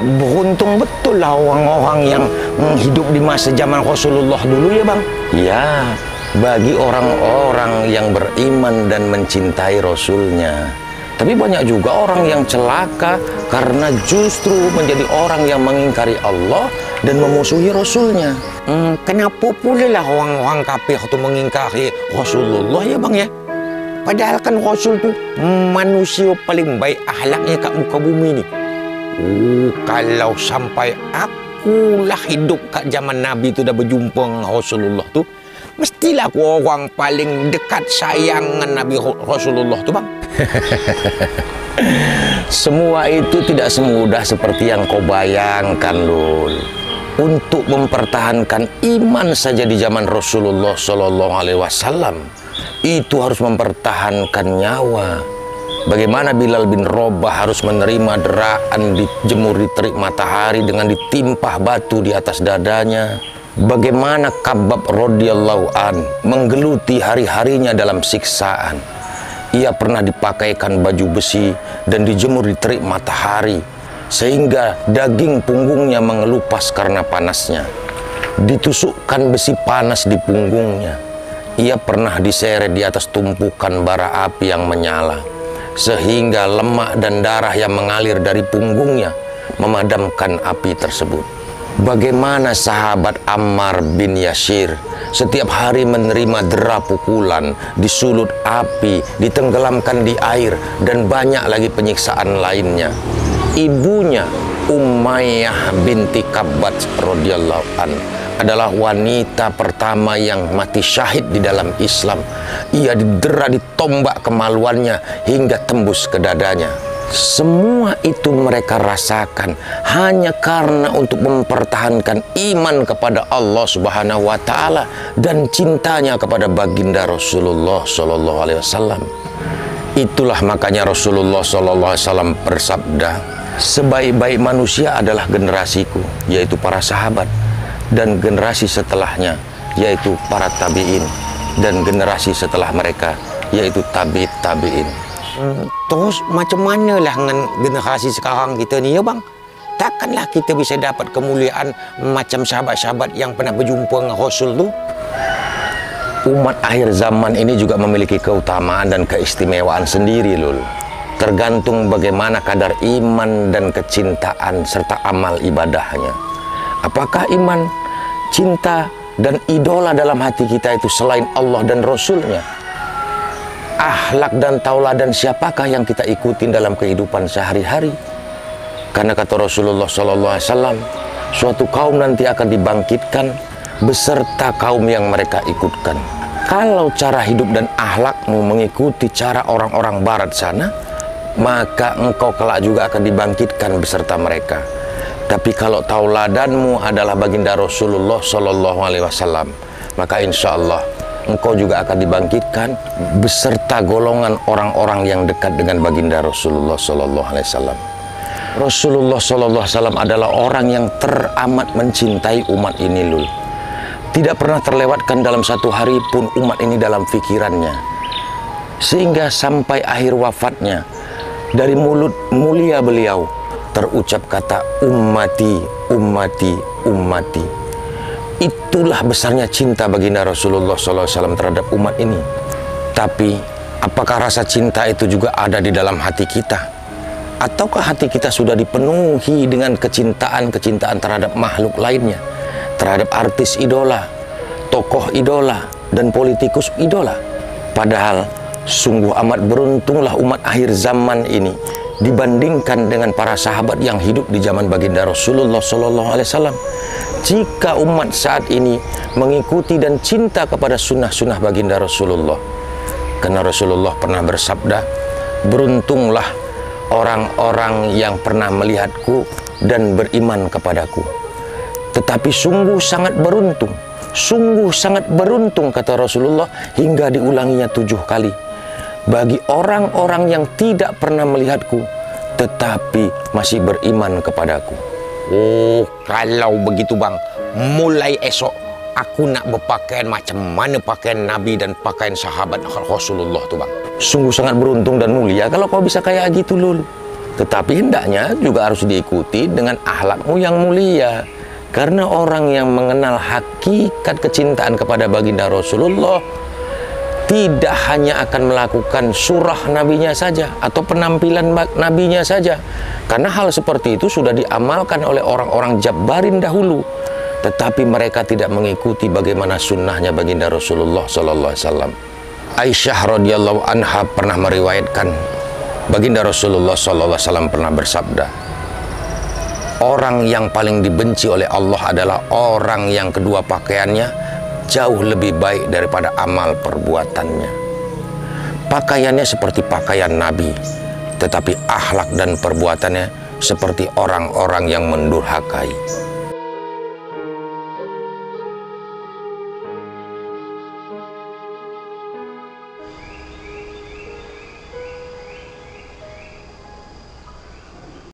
Beruntung betul lah orang-orang yang hidup di masa zaman Rasulullah dulu ya bang. Ya, bagi orang-orang yang beriman dan mencintai Rasulnya. Tapi banyak juga orang yang celaka karena justru menjadi orang yang mengingkari Allah dan memusuhi Rasulnya. Kenapa pula lah orang-orang kafir itu mengingkari Rasulullah ya bang ya? Padahal kan Rasul tu manusia paling baik akhlaknya kat muka bumi ni. Kalau sampai akulah hidup kat zaman Nabi tu dah berjumpa dengan Rasulullah tu, mestilah aku orang paling dekat sayang dengan Nabi Rasulullah tu bang. Semua itu tidak semudah seperti yang kau bayangkan, Lul. Untuk mempertahankan iman saja di zaman Rasulullah Shallallahu Alaihi Wasallam itu harus mempertahankan nyawa. Bagaimana Bilal bin Rabah harus menerima deraan dijemur di terik matahari dengan ditimpah batu di atas dadanya. Bagaimana Kabab radhiyallahu an menggeluti hari-harinya dalam siksaan. Ia pernah dipakaikan baju besi dan dijemur di terik matahari sehingga daging punggungnya mengelupas karena panasnya. Ditusukkan besi panas di punggungnya. Ia pernah diseret di atas tumpukan bara api yang menyala sehingga lemak dan darah yang mengalir dari punggungnya memadamkan api tersebut. Bagaimana sahabat Ammar bin Yasir setiap hari menerima dera pukulan, disulut api, ditenggelamkan di air, dan banyak lagi penyiksaan lainnya. Ibunya Umayyah binti Kabbat radhiyallahu an adalah wanita pertama yang mati syahid di dalam Islam. Ia didera ditombak kemaluannya hingga tembus ke dadanya. Semua itu mereka rasakan hanya karena untuk mempertahankan iman kepada Allah Subhanahu wa taala dan cintanya kepada baginda Rasulullah sallallahu alaihi wasallam. Itulah makanya Rasulullah sallallahu alaihi wasallam bersabda, sebaik-baik manusia adalah generasiku, yaitu para sahabat, dan generasi setelahnya yaitu para tabi'in, dan generasi setelah mereka yaitu tabi'in. Terus macam mana lah dengan generasi sekarang kita ni ya bang? Takkanlah kita bisa dapat kemuliaan macam sahabat-sahabat yang pernah berjumpa dengan Rasul tu? Umat akhir zaman ini juga memiliki keutamaan dan keistimewaan sendiri, Lul. Tergantung bagaimana kadar iman dan kecintaan serta amal ibadahnya. Apakah iman, cinta, dan idola dalam hati kita itu selain Allah dan Rasulnya? Akhlak dan tauladan siapakah yang kita ikutin dalam kehidupan sehari-hari? Karena kata Rasulullah SAW, suatu kaum nanti akan dibangkitkan beserta kaum yang mereka ikutkan. Kalau cara hidup dan akhlakmu mengikuti cara orang-orang barat sana, maka engkau kelak juga akan dibangkitkan beserta mereka. Tapi kalau tauladanmu adalah baginda Rasulullah SAW, maka insya Allah engkau juga akan dibangkitkan beserta golongan orang-orang yang dekat dengan baginda Rasulullah SAW. Rasulullah SAW adalah orang yang teramat mencintai umat ini, Lul. Tidak pernah terlewatkan dalam satu hari pun umat ini dalam pikirannya. Sehingga sampai akhir wafatnya, dari mulut mulia beliau terucap kata ummati, ummati, ummati. Itulah besarnya cinta baginda Rasulullah SAW terhadap umat ini. Tapi apakah rasa cinta itu juga ada di dalam hati kita? Ataukah hati kita sudah dipenuhi dengan kecintaan-kecintaan terhadap makhluk lainnya, terhadap artis idola, tokoh idola, dan politikus idola? Padahal sungguh amat beruntunglah umat akhir zaman ini dibandingkan dengan para sahabat yang hidup di zaman baginda Rasulullah SAW. Jika umat saat ini mengikuti dan cinta kepada sunnah-sunnah baginda Rasulullah, karena Rasulullah pernah bersabda, beruntunglah orang-orang yang pernah melihatku dan beriman kepadaku. Tetapi sungguh sangat beruntung kata Rasulullah hingga diulanginya 7 kali, bagi orang-orang yang tidak pernah melihatku tetapi masih beriman kepadaku. Oh, kalau begitu bang, mulai esok aku nak berpakaian macam mana pakaian Nabi dan pakaian sahabat Rasulullah tu bang. Sungguh sangat beruntung dan mulia kalau kau bisa kayak gitu, Lul. Tetapi hendaknya juga harus diikuti dengan akhlakmu yang mulia. Karena orang yang mengenal hakikat kecintaan kepada baginda Rasulullah tidak hanya akan melakukan surah nabinya saja atau penampilan nabinya saja. Karena hal seperti itu sudah diamalkan oleh orang-orang Jabbarin dahulu. Tetapi mereka tidak mengikuti bagaimana sunnahnya baginda Rasulullah sallallahu alaihi wasallam. Aisyah radhiyallahu anha pernah meriwayatkan baginda Rasulullah sallallahu alaihi wasallam pernah bersabda, orang yang paling dibenci oleh Allah adalah orang yang kedua pakaiannya jauh lebih baik daripada amal perbuatannya. Pakaiannya seperti pakaian Nabi, tetapi akhlak dan perbuatannya seperti orang-orang yang mendurhakai.